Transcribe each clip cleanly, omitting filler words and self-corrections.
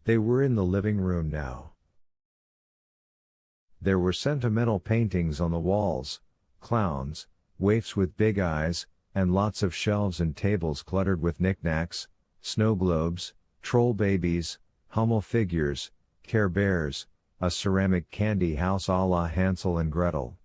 They were in the living room now. There were sentimental paintings on the walls, clowns, waifs with big eyes, and lots of shelves and tables cluttered with knickknacks, snow globes, troll babies, Hummel figures, Care Bears, a ceramic candy house a la Hansel and Gretel.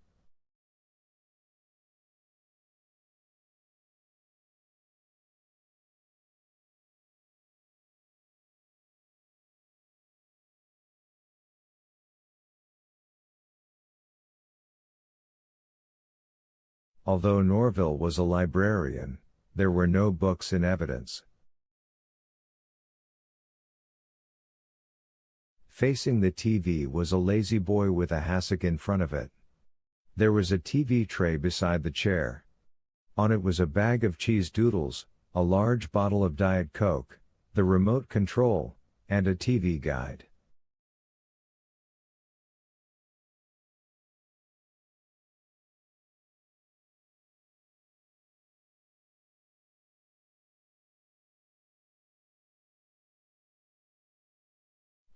Although Norville was a librarian, there were no books in evidence. Facing the TV was a lazy boy with a hassock in front of it. There was a TV tray beside the chair. On it was a bag of cheese doodles, a large bottle of Diet Coke, the remote control, and a TV guide.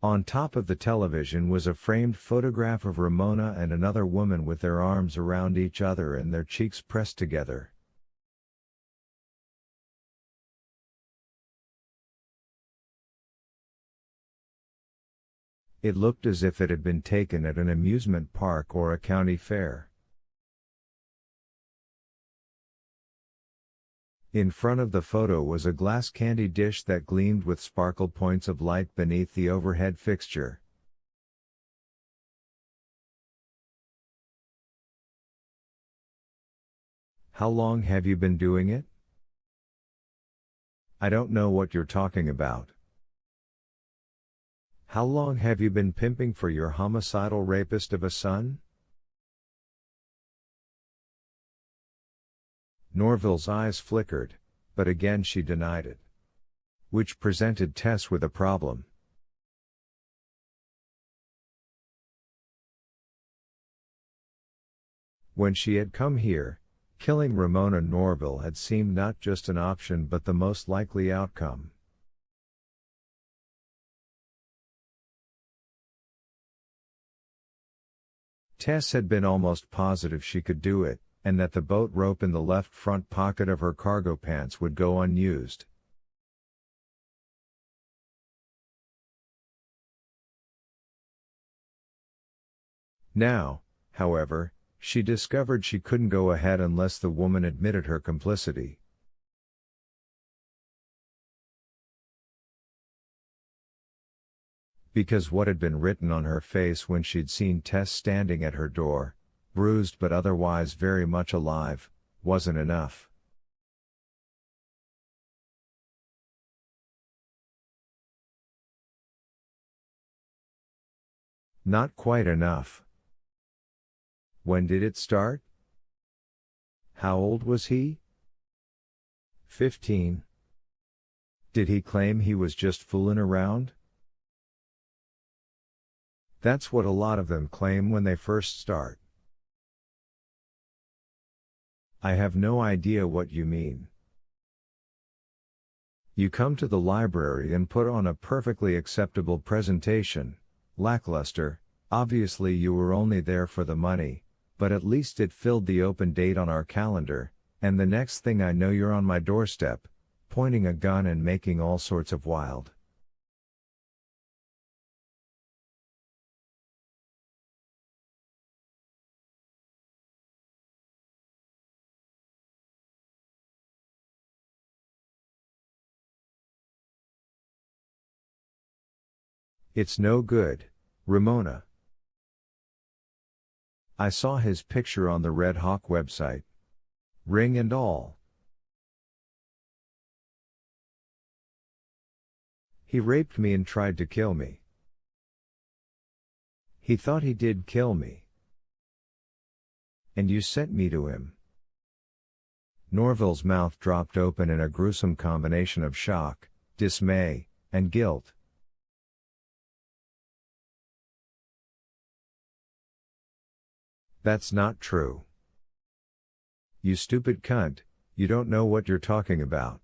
On top of the television was a framed photograph of Ramona and another woman with their arms around each other and their cheeks pressed together. It looked as if it had been taken at an amusement park or a county fair. In front of the photo was a glass candy dish that gleamed with sparkle points of light beneath the overhead fixture. How long have you been doing it? I don't know what you're talking about. How long have you been pimping for your homicidal rapist of a son? Norville's eyes flickered, but again she denied it. Which presented Tess with a problem. When she had come here, killing Ramona Norville had seemed not just an option but the most likely outcome. Tess had been almost positive she could do it, and that the boat rope in the left front pocket of her cargo pants would go unused. Now, however, she discovered she couldn't go ahead unless the woman admitted her complicity. Because what had been written on her face when she'd seen Tess standing at her door, bruised but otherwise very much alive, wasn't enough. Not quite enough. When did it start? How old was he? 15. Did he claim he was just fooling around? That's what a lot of them claim when they first start. I have no idea what you mean. You come to the library and put on a perfectly acceptable presentation, lackluster, obviously you were only there for the money, but at least it filled the open date on our calendar, and the next thing I know you're on my doorstep, pointing a gun and making all sorts of wild. It's no good, Ramona. I saw his picture on the Red Hawk website. Ring and all. He raped me and tried to kill me. He thought he did kill me. And you sent me to him. Norville's mouth dropped open in a gruesome combination of shock, dismay, and guilt. That's not true. You stupid cunt, you don't know what you're talking about.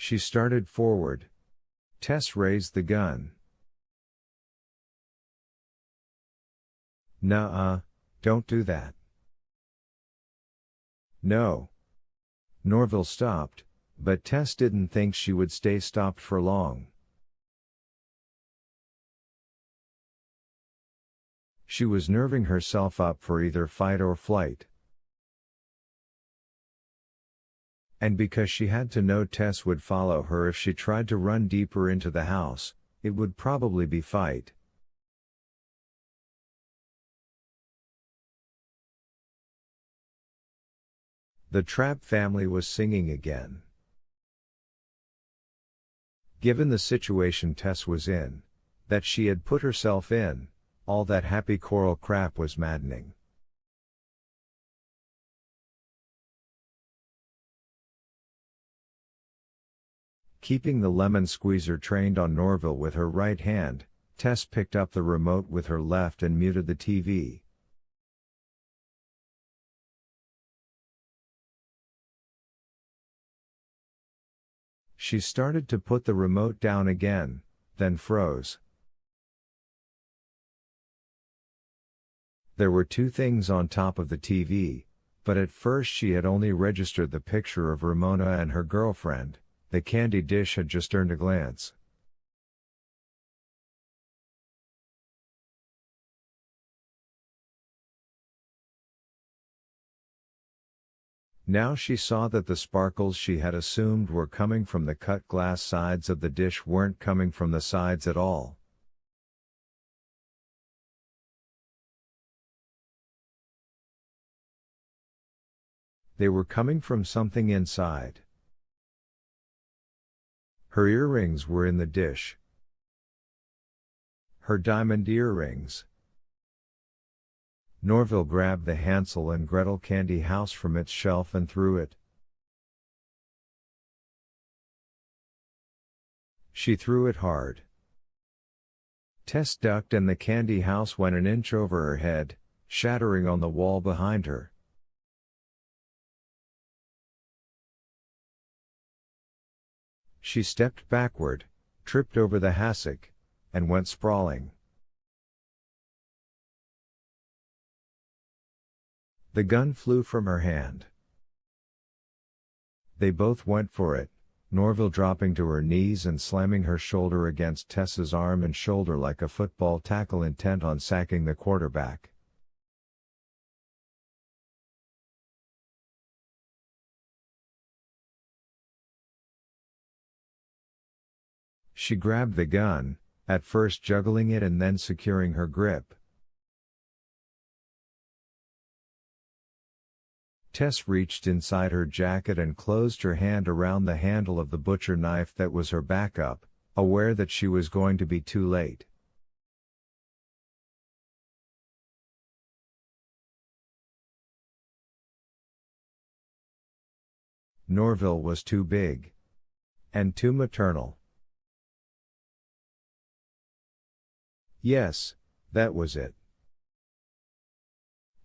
She started forward. Tess raised the gun. Nuh-uh, don't do that. No. Norville stopped, but Tess didn't think she would stay stopped for long. She was nerving herself up for either fight or flight. And because she had to know Tess would follow her if she tried to run deeper into the house, it would probably be fight. The Trapp family was singing again. Given the situation Tess was in, that she had put herself in, all that happy choral crap was maddening. Keeping the lemon squeezer trained on Norville with her right hand, Tess picked up the remote with her left and muted the TV. She started to put the remote down again, then froze. There were two things on top of the TV, but at first she had only registered the picture of Ramona and her girlfriend. The candy dish had just earned a glance. Now she saw that the sparkles she had assumed were coming from the cut glass sides of the dish weren't coming from the sides at all. They were coming from something inside. Her earrings were in the dish. Her diamond earrings. Norville grabbed the Hansel and Gretel candy house from its shelf and threw it. She threw it hard. Tess ducked and the candy house went an inch over her head, shattering on the wall behind her. She stepped backward, tripped over the hassock, and went sprawling. The gun flew from her hand. They both went for it, Norville dropping to her knees and slamming her shoulder against Tess's arm and shoulder like a football tackle intent on sacking the quarterback. She grabbed the gun, at first juggling it and then securing her grip. Tess reached inside her jacket and closed her hand around the handle of the butcher knife that was her backup, aware that she was going to be too late. Norville was too big. And too maternal. Yes, that was it.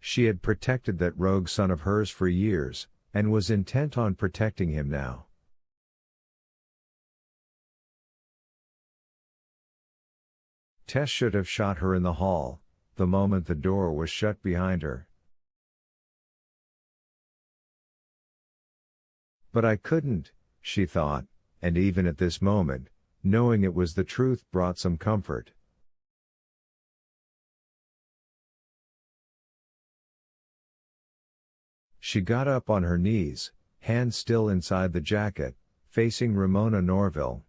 She had protected that rogue son of hers for years, and was intent on protecting him now. Tess should have shot her in the hall, the moment the door was shut behind her. But I couldn't, she thought, and even at this moment, knowing it was the truth brought some comfort. She got up on her knees, hands still inside the jacket, facing Ramona Norville,